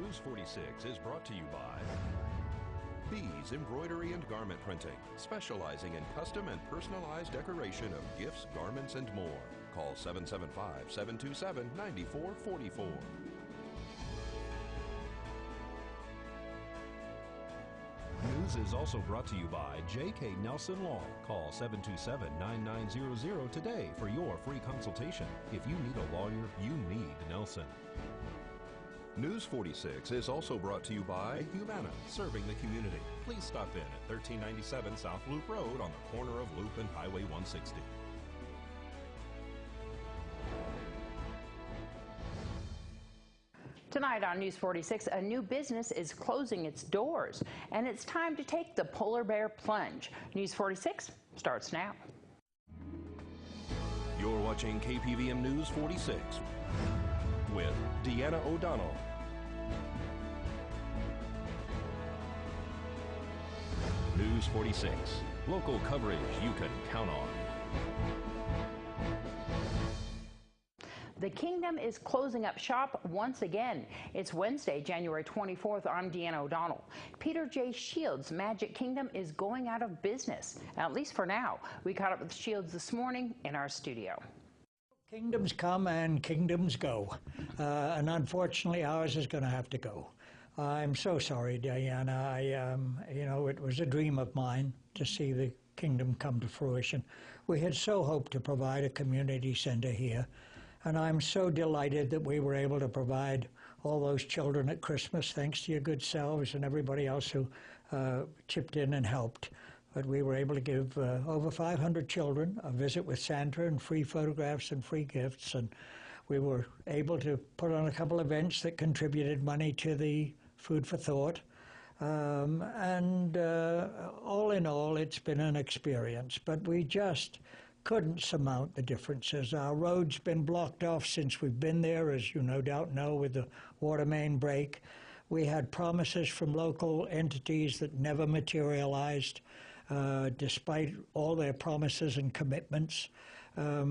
News 46 is brought to you by Bees Embroidery and Garment Printing, specializing in custom and personalized decoration of gifts, garments, and more. Call 775-727-9444. News is also brought to you by J.K. Nelson Law. Call 727-9900 today for your free consultation. If you need a lawyer, you need Nelson. News 46 is also brought to you by Humana, serving the community. Please stop in at 1397 South Loop Road on the corner of Loop and Highway 160. Tonight on News 46, a new business is closing its doors, and it's time to take the polar bear plunge. News 46 starts now. You're watching KPVM News 46 with Deanna O'Donnell. News 46, local coverage you can count on. The Kingdom is closing up shop once again. It's Wednesday, January 24th. I'm Deanna O'Donnell. Peter J. Shields' Magic Kingdom is going out of business, at least for now. We caught up with Shields this morning in our studio. Kingdoms come and kingdoms go, and unfortunately ours is going to have to go. I'm so sorry, Diana. You know, it was a dream of mine to see the Kingdom come to fruition. We had so hoped to provide a community center here, and I'm so delighted that we were able to provide all those children at Christmas, thanks to your good selves and everybody else who chipped in and helped. But we were able to give over 500 children a visit with Santa and free photographs and free gifts, and we were able to put on a couple of events that contributed money to the Food for Thought. All in all, it's been an experience, but we just couldn't surmount the differences. Our road's been blocked off since we've been there, as you no doubt know, with the water main break. We had promises from local entities that never materialized, despite all their promises and commitments. As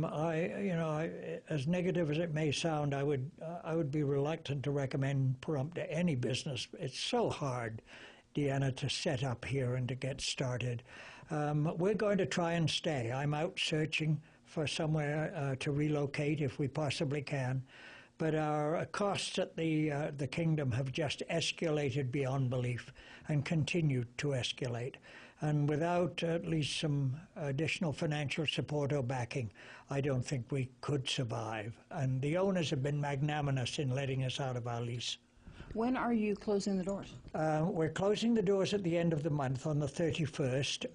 negative as it may sound, I would be reluctant to recommend Pahrump to any business. It's so hard, Deanna, to set up here and to get started. We're going to try and stay. I'm out searching for somewhere to relocate if we possibly can. But our costs at the Kingdom have just escalated beyond belief and continued to escalate. And without at least some additional financial support or backing, I don't think we could survive. And the owners have been magnanimous in letting us out of our lease. When are you closing the doors? We're closing the doors at the end of the month on the 31st.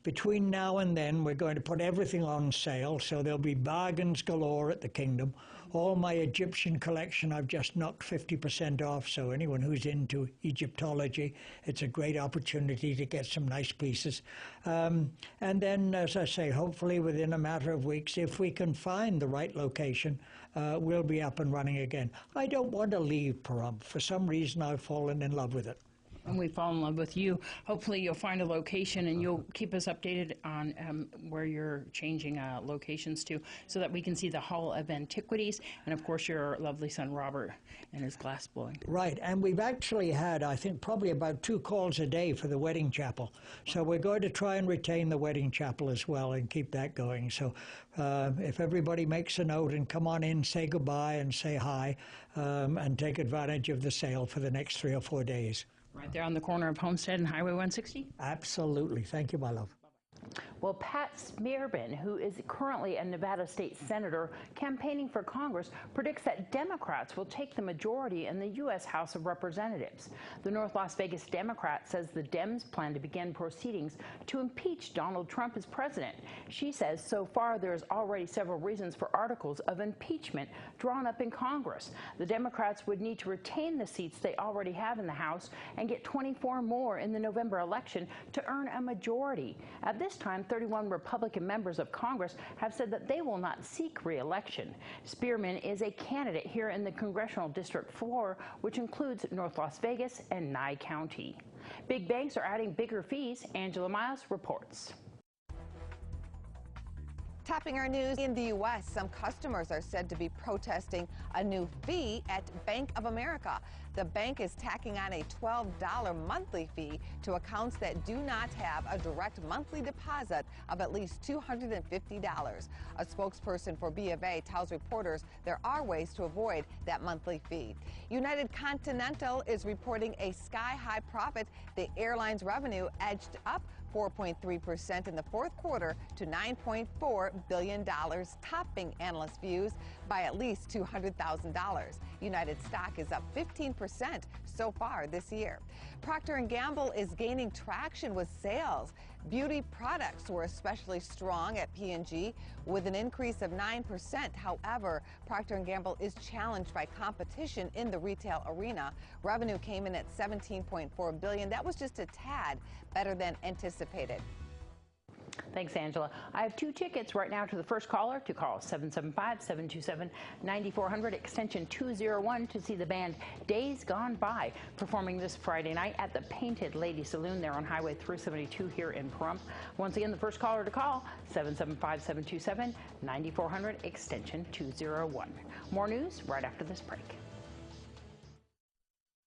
Between now and then, we're going to put everything on sale, so there'll be bargains galore at the Kingdom. All my Egyptian collection I've just knocked 50% off, so anyone who's into Egyptology, it's a great opportunity to get some nice pieces. And then, as I say, hopefully within a matter of weeks, if we can find the right location, we'll be up and running again. I don't want to leave Pahrump. For some reason, I've fallen in love with it. And we fall in love with you. Hopefully you'll find a location and you'll keep us updated on where you're changing locations to, so that we can see the Hall of Antiquities and, of course, your lovely son Robert and his glass blowing. Right, and we've actually had, I think, probably about 2 calls a day for the wedding chapel. So we're going to try and retain the wedding chapel as well and keep that going. So if everybody makes a note and come on in, say goodbye and say hi, and take advantage of the sale for the next 3 or 4 days. Right there on the corner of Homestead and Highway 160? Absolutely. Thank you, my love. Well, Pat Smearman, who is currently a Nevada state senator campaigning for Congress, predicts that Democrats will take the majority in the U.S. House of Representatives. The North Las Vegas Democrat says the Dems plan to begin proceedings to impeach Donald Trump as president. She says so far there is already several reasons for articles of impeachment drawn up in Congress. The Democrats would need to retain the seats they already have in the House and get 24 more in the November election to earn a majority. At this time, 31 Republican members of Congress have said that they will not seek re-election. Spearman is a candidate here in the Congressional District 4, which includes North Las Vegas and Nye County. Big banks are adding bigger fees. Angela Miles reports. Topping our news in the U.S., some customers are said to be protesting a new fee at Bank of America. The bank is tacking on a $12 monthly fee to accounts that do not have a direct monthly deposit of at least $250. A spokesperson for B of A tells reporters there are ways to avoid that monthly fee. United Continental is reporting a sky-high profit. The airline's revenue edged up 4.3% in the fourth quarter to $9.4 billion, topping analyst views by at least $200,000. United stock is up 15% so far this year. Procter & Gamble is gaining traction with sales. Beauty products were especially strong at P&G with an increase of 9%. However, Procter & Gamble is challenged by competition in the retail arena. Revenue came in at $17.4 billion. That was just a tad better than anticipated. Thanks, Angela. I have 2 tickets right now to the first caller to call 775-727-9400, extension 201, to see the band Days Gone By performing this Friday night at the Painted Lady Saloon there on Highway 372 here in Pahrump. Once again, the first caller to call, 775-727-9400, extension 201. More news right after this break.